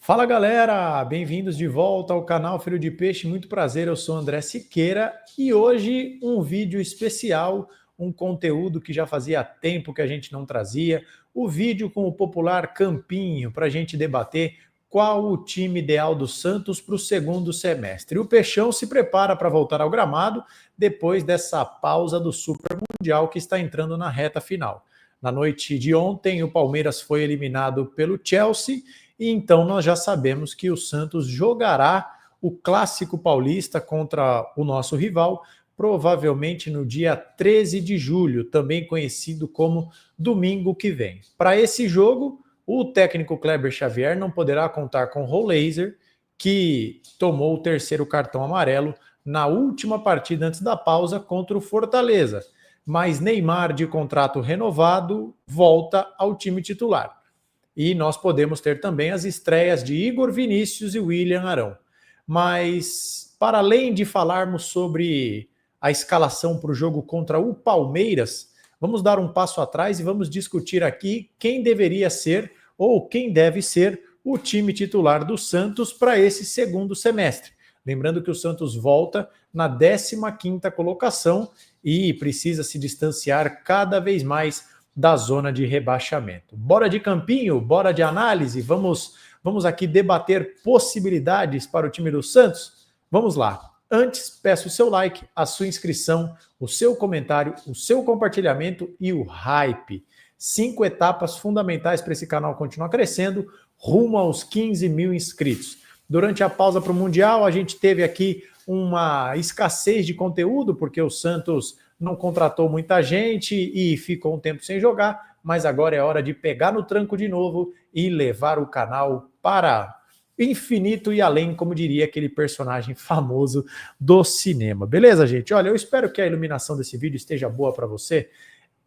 Fala galera, bem-vindos de volta ao canal Filho de Peixe, muito prazer, eu sou André Siqueira e hoje um vídeo especial, um conteúdo que já fazia tempo que a gente não trazia, o vídeo com o popular Campinho, para a gente debater qual o time ideal do Santos para o segundo semestre. O Peixão se prepara para voltar ao gramado depois dessa pausa do Super Mundial que está entrando na reta final. Na noite de ontem, o Palmeiras foi eliminado pelo Chelsea, e então nós já sabemos que o Santos jogará o Clássico Paulista contra o nosso rival, provavelmente no dia 13 de julho, também conhecido como domingo que vem. Para esse jogo, o técnico Kleber Xavier não poderá contar com Rollaser, que tomou o terceiro cartão amarelo na última partida antes da pausa contra o Fortaleza. Mas Neymar, de contrato renovado, volta ao time titular. E nós podemos ter também as estreias de Igor Vinícius e William Arão. Mas, para além de falarmos sobre a escalação para o jogo contra o Palmeiras, vamos dar um passo atrás e vamos discutir aqui quem deveria ser ou quem deve ser o time titular do Santos para esse segundo semestre. Lembrando que o Santos volta na 15ª colocação e precisa se distanciar cada vez mais da zona de rebaixamento. Bora de campinho, bora de análise, vamos aqui debater possibilidades para o time do Santos? Vamos lá. Antes, peço o seu like, a sua inscrição, o seu comentário, o seu compartilhamento e o hype. 5 etapas fundamentais para esse canal continuar crescendo, rumo aos 15 mil inscritos. Durante a pausa para o Mundial, a gente teve aqui uma escassez de conteúdo, porque o Santos não contratou muita gente e ficou um tempo sem jogar, mas agora é hora de pegar no tranco de novo e levar o canal para infinito e além, como diria aquele personagem famoso do cinema. Beleza, gente? Olha, eu espero que a iluminação desse vídeo esteja boa para você.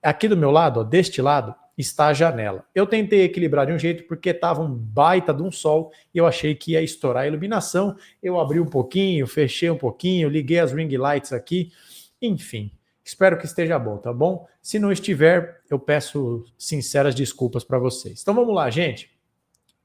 Aqui do meu lado, ó, deste lado, está a janela. Eu tentei equilibrar de um jeito porque estava um baita de um sol e eu achei que ia estourar a iluminação. Eu abri um pouquinho, fechei um pouquinho, liguei as ring lights aqui, enfim. Espero que esteja bom, tá bom? Se não estiver, eu peço sinceras desculpas para vocês. Então vamos lá, gente.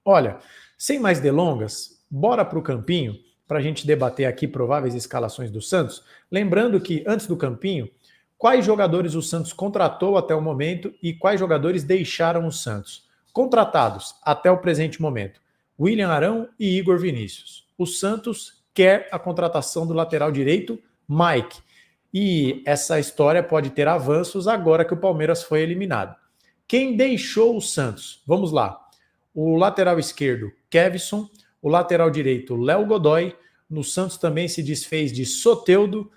Olha, sem mais delongas, bora para o campinho para a gente debater aqui prováveis escalações do Santos. Lembrando que, antes do campinho, quais jogadores o Santos contratou até o momento e quais jogadores deixaram o Santos? Contratados até o presente momento, William Arão e Igor Vinícius. O Santos quer a contratação do lateral direito, Mike. E essa história pode ter avanços agora que o Palmeiras foi eliminado. Quem deixou o Santos? Vamos lá. O lateral esquerdo, Kevson. O lateral direito, Léo Godoy. No Santos também se desfez de Soteldo,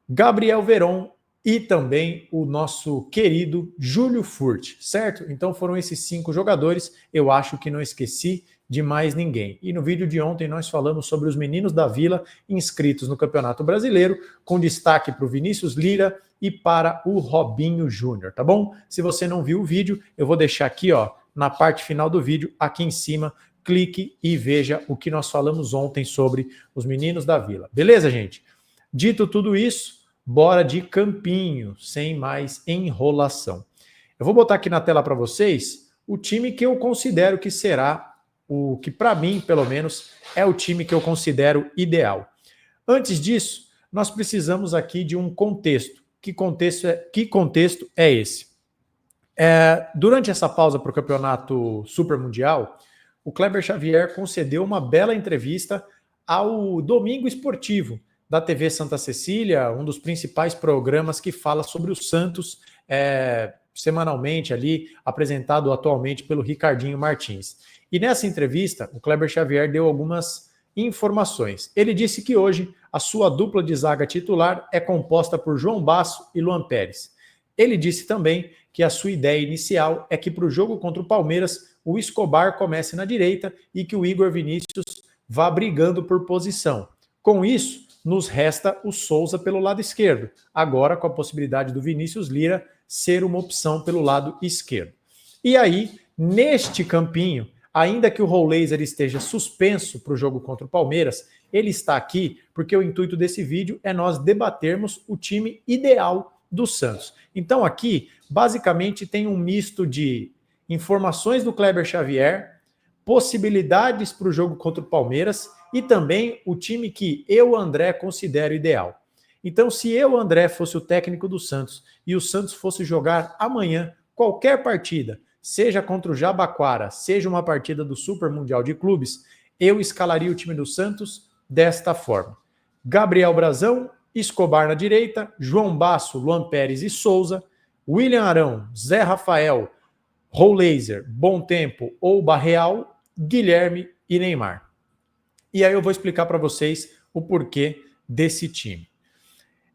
Gabriel Veron e também o nosso querido Júlio Furt, certo? Então foram esses 5 jogadores, eu acho que não esqueci de mais ninguém. E no vídeo de ontem nós falamos sobre os meninos da Vila inscritos no Campeonato Brasileiro, com destaque para o Vinícius Lira e para o Robinho Júnior, tá bom? Se você não viu o vídeo, eu vou deixar aqui, ó, na parte final do vídeo, aqui em cima, clique e veja o que nós falamos ontem sobre os meninos da Vila. Beleza, gente? Dito tudo isso, bora de campinho, sem mais enrolação. Eu vou botar aqui na tela para vocês o time que eu considero que será o que, para mim, pelo menos, é o time que eu considero ideal. Antes disso, nós precisamos aqui de um contexto. Que contexto é esse? Durante essa pausa para o Campeonato Super Mundial, o Kleber Xavier concedeu uma bela entrevista ao Domingo Esportivo, da TV Santa Cecília, um dos principais programas que fala sobre o Santos, semanalmente ali, apresentado atualmente pelo Ricardinho Martins. E nessa entrevista, o Kleber Xavier deu algumas informações. Ele disse que hoje a sua dupla de zaga titular é composta por João Basso e Luan Pérez. Ele disse também que a sua ideia inicial é que para o jogo contra o Palmeiras, o Escobar comece na direita e que o Igor Vinícius vá brigando por posição. Com isso, nos resta o Souza pelo lado esquerdo, agora com a possibilidade do Vinícius Lira ser uma opção pelo lado esquerdo. E aí, neste campinho, ainda que o Rollaser esteja suspenso para o jogo contra o Palmeiras, ele está aqui porque o intuito desse vídeo é nós debatermos o time ideal do Santos. Então aqui, basicamente, tem um misto de informações do Kleber Xavier, possibilidades para o jogo contra o Palmeiras e também o time que eu, André, considero ideal. Então, se eu, André, fosse o técnico do Santos e o Santos fosse jogar amanhã qualquer partida, seja contra o Jabaquara, seja uma partida do Super Mundial de Clubes, eu escalaria o time do Santos desta forma: Gabriel Brazão, Escobar na direita, João Basso, Luan Pérez e Souza, William Arão, Zé Rafael, Rollaser, Bom Tempo ou Barreal, Guilherme e Neymar. E aí eu vou explicar para vocês o porquê desse time.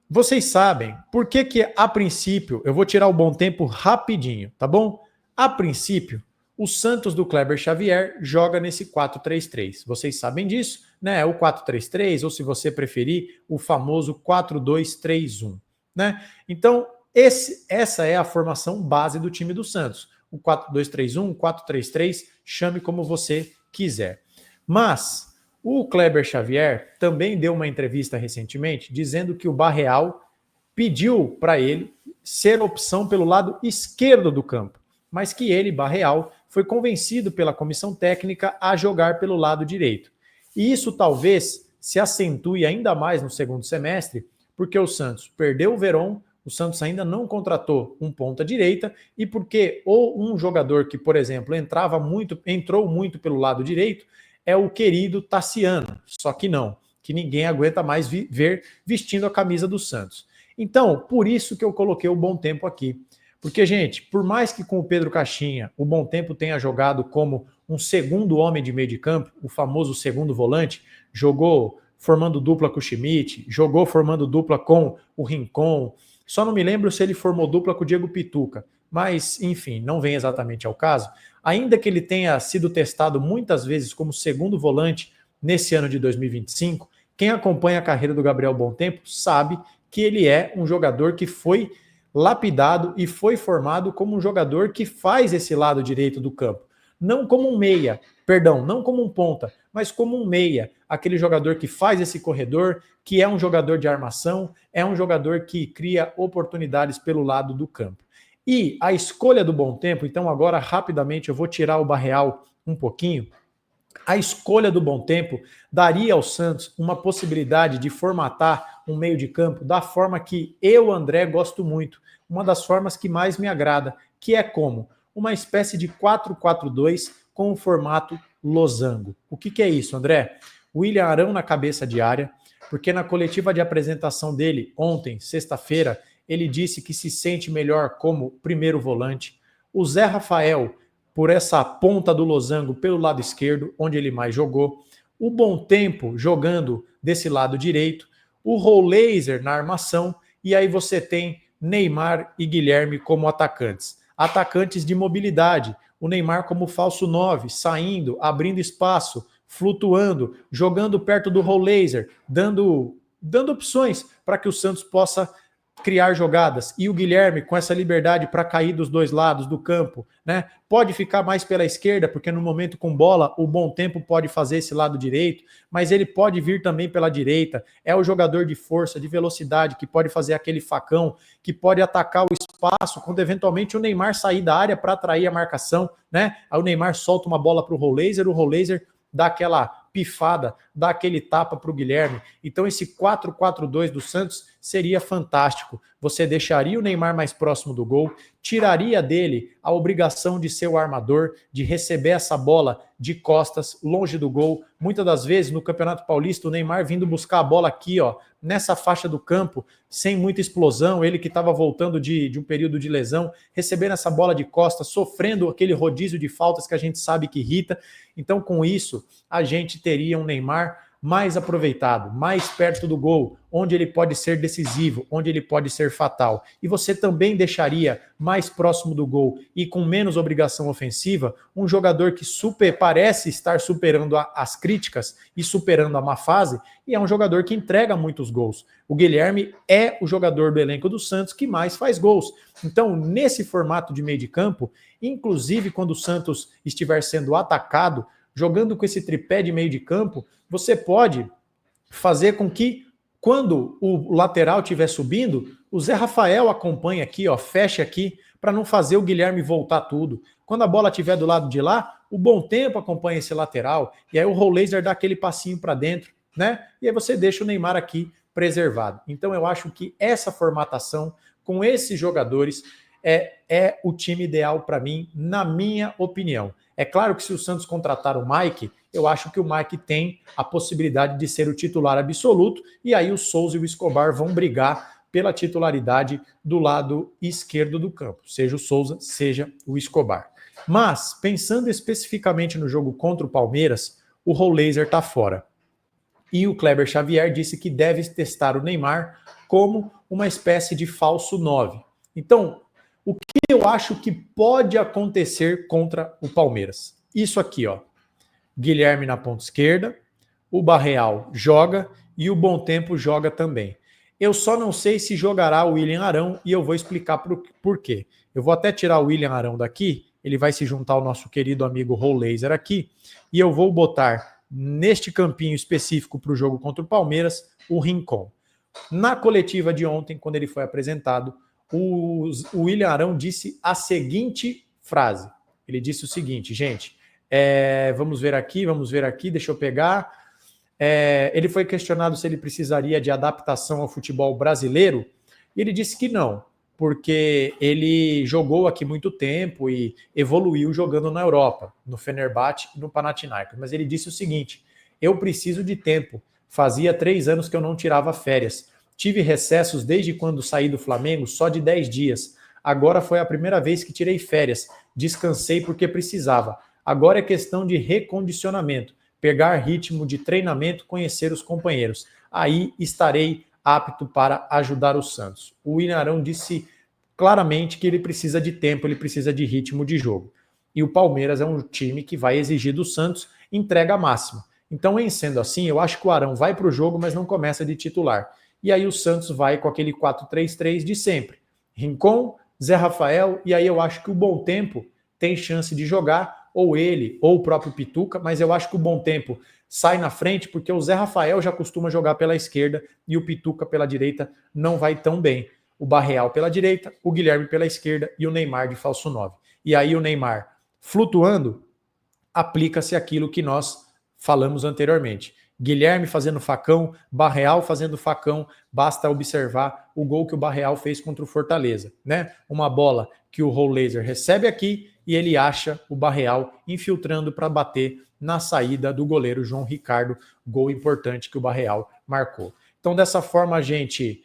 Vocês sabem por que a princípio, eu vou tirar o Bom Tempo rapidinho, tá bom? A princípio, o Santos do Kleber Xavier joga nesse 4-3-3. Vocês sabem disso, né? O 4-3-3, ou se você preferir, o famoso 4-2-3-1, né? Então, essa é a formação base do time do Santos. O 4-2-3-1, 4-3-3, chame como você quiser. Mas o Kleber Xavier também deu uma entrevista recentemente dizendo que o Barreal pediu para ele ser opção pelo lado esquerdo do campo, mas que ele, Barreal, foi convencido pela comissão técnica a jogar pelo lado direito. E isso talvez se acentue ainda mais no segundo semestre, porque o Santos perdeu o Veron, o Santos ainda não contratou um ponta-direita, e porque ou um jogador que, por exemplo, entrou muito pelo lado direito, é o querido Tassiano, só que não, que ninguém aguenta mais ver vestindo a camisa do Santos. Então, por isso que eu coloquei o Bom Tempo aqui. Porque, gente, por mais que com o Pedro Caixinha o Bom Tempo tenha jogado como um segundo homem de meio de campo, o famoso segundo volante, jogou formando dupla com o Schmidt, jogou formando dupla com o Rincon, só não me lembro se ele formou dupla com o Diego Pituca, mas, enfim, não vem exatamente ao caso. Ainda que ele tenha sido testado muitas vezes como segundo volante nesse ano de 2025, quem acompanha a carreira do Gabriel Bom Tempo sabe que ele é um jogador que foi lapidado e foi formado como um jogador que faz esse lado direito do campo. Não como um meia, perdão, não como um ponta, mas como um meia. Aquele jogador que faz esse corredor, que é um jogador de armação, é um jogador que cria oportunidades pelo lado do campo. E a escolha do Bom Tempo, então agora rapidamente eu vou tirar o Barreal um pouquinho. A escolha do Bom Tempo daria ao Santos uma possibilidade de formatar um meio de campo da forma que eu, André, gosto muito. Uma das formas que mais me agrada, que é como uma espécie de 4-4-2 com o formato losango. O que é isso, André? William Arão na cabeça de área, porque na coletiva de apresentação dele ontem, sexta-feira, ele disse que se sente melhor como primeiro volante. O Zé Rafael por essa ponta do losango pelo lado esquerdo, onde ele mais jogou. O Bom Tempo jogando desse lado direito. O Rollaser na armação. E aí você tem Neymar e Guilherme como atacantes. Atacantes de mobilidade. O Neymar como falso 9, saindo, abrindo espaço, flutuando, jogando perto do Rollaser, dando opções para que o Santos possa criar jogadas, e o Guilherme com essa liberdade para cair dos dois lados do campo, né? Pode ficar mais pela esquerda, porque no momento com bola, o Bom Tempo pode fazer esse lado direito, mas ele pode vir também pela direita, é o jogador de força, de velocidade, que pode fazer aquele facão, que pode atacar o espaço, quando eventualmente o Neymar sair da área para atrair a marcação, né? Aí o Neymar solta uma bola para o Rollaser dá aquela pifada, dá aquele tapa para o Guilherme. Então esse 4-4-2 do Santos seria fantástico. Você deixaria o Neymar mais próximo do gol, tiraria dele a obrigação de ser o armador, de receber essa bola de costas, longe do gol. Muitas das vezes no Campeonato Paulista o Neymar vindo buscar a bola aqui, ó, nessa faixa do campo, sem muita explosão, ele que estava voltando de um período de lesão, recebendo essa bola de costas, sofrendo aquele rodízio de faltas que a gente sabe que irrita. Então com isso a gente teria um Neymar mais aproveitado, mais perto do gol, onde ele pode ser decisivo, onde ele pode ser fatal. E você também deixaria mais próximo do gol e com menos obrigação ofensiva um jogador que parece estar superando as críticas e superando a má fase, e é um jogador que entrega muitos gols. O Guilherme é o jogador do elenco do Santos que mais faz gols. Então, nesse formato de meio de campo, inclusive quando o Santos estiver sendo atacado, jogando com esse tripé de meio de campo, você pode fazer com que, quando o lateral estiver subindo, o Zé Rafael acompanhe aqui, ó, feche aqui, para não fazer o Guilherme voltar tudo. Quando a bola estiver do lado de lá, o Bom Tempo acompanha esse lateral, e aí o Rollaser dá aquele passinho para dentro, né? E aí você deixa o Neymar aqui preservado. Então eu acho que essa formatação, com esses jogadores, é o time ideal para mim, na minha opinião. É claro que se o Santos contratar o Mike, eu acho que o Mike tem a possibilidade de ser o titular absoluto, e aí o Souza e o Escobar vão brigar pela titularidade do lado esquerdo do campo, seja o Souza, seja o Escobar. Mas, pensando especificamente no jogo contra o Palmeiras, o Rollaser está fora. E o Kleber Xavier disse que deve testar o Neymar como uma espécie de falso 9. Então, o que eu acho que pode acontecer contra o Palmeiras? Isso aqui, ó. Guilherme na ponta esquerda, o Barreal joga e o Bom Tempo joga também. Eu só não sei se jogará o William Arão e eu vou explicar por quê. Eu vou até tirar o William Arão daqui, ele vai se juntar ao nosso querido amigo Rollaser aqui, e eu vou botar neste campinho específico para o jogo contra o Palmeiras o Rincon. Na coletiva de ontem, quando ele foi apresentado, o William Arão disse a seguinte frase. Ele disse o seguinte, gente, vamos ver aqui, deixa eu pegar. Ele foi questionado se ele precisaria de adaptação ao futebol brasileiro, e ele disse que não, porque ele jogou aqui muito tempo e evoluiu jogando na Europa, no Fenerbahçe e no Panathinaikos. Mas ele disse o seguinte, eu preciso de tempo, fazia 3 anos que eu não tirava férias, tive recessos desde quando saí do Flamengo só de 10 dias, agora foi a primeira vez que tirei férias, descansei porque precisava, agora é questão de recondicionamento, pegar ritmo de treinamento, conhecer os companheiros. Aí estarei apto para ajudar o Santos. O William Arão disse claramente que ele precisa de tempo, ele precisa de ritmo de jogo. E o Palmeiras é um time que vai exigir do Santos entrega máxima. Então, em sendo assim, eu acho que o Arão vai para o jogo, mas não começa de titular. E aí o Santos vai com aquele 4-3-3 de sempre. Rincon, Zé Rafael, e aí eu acho que o Bom Tempo tem chance de jogar, ou ele, ou o próprio Pituca, mas eu acho que o Bom Tempo sai na frente, porque o Zé Rafael já costuma jogar pela esquerda e o Pituca pela direita não vai tão bem. O Barreal pela direita, o Guilherme pela esquerda e o Neymar de falso 9. E aí o Neymar flutuando, aplica-se aquilo que nós falamos anteriormente. Guilherme fazendo facão, Barreal fazendo facão, basta observar o gol que o Barreal fez contra o Fortaleza, né? Uma bola que o Rollaser recebe aqui e ele acha o Barreal infiltrando para bater na saída do goleiro João Ricardo, gol importante que o Barreal marcou. Então, dessa forma, a gente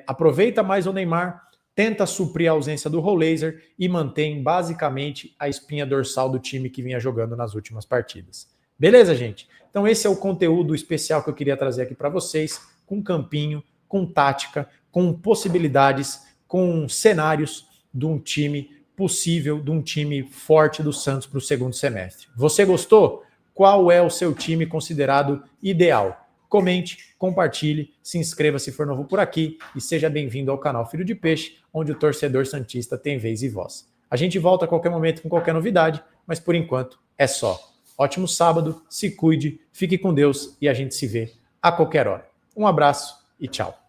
aproveita mais o Neymar, tenta suprir a ausência do Rollaser e mantém basicamente a espinha dorsal do time que vinha jogando nas últimas partidas. Beleza, gente? Então esse é o conteúdo especial que eu queria trazer aqui para vocês, com campinho, com tática, com possibilidades, com cenários de um time possível, de um time forte do Santos para o segundo semestre. Você gostou? Qual é o seu time considerado ideal? Comente, compartilhe, se inscreva se for novo por aqui e seja bem-vindo ao canal Filho de Peixe, onde o torcedor santista tem vez e voz. A gente volta a qualquer momento com qualquer novidade, mas por enquanto é só. Ótimo sábado, se cuide, fique com Deus e a gente se vê a qualquer hora. Um abraço e tchau.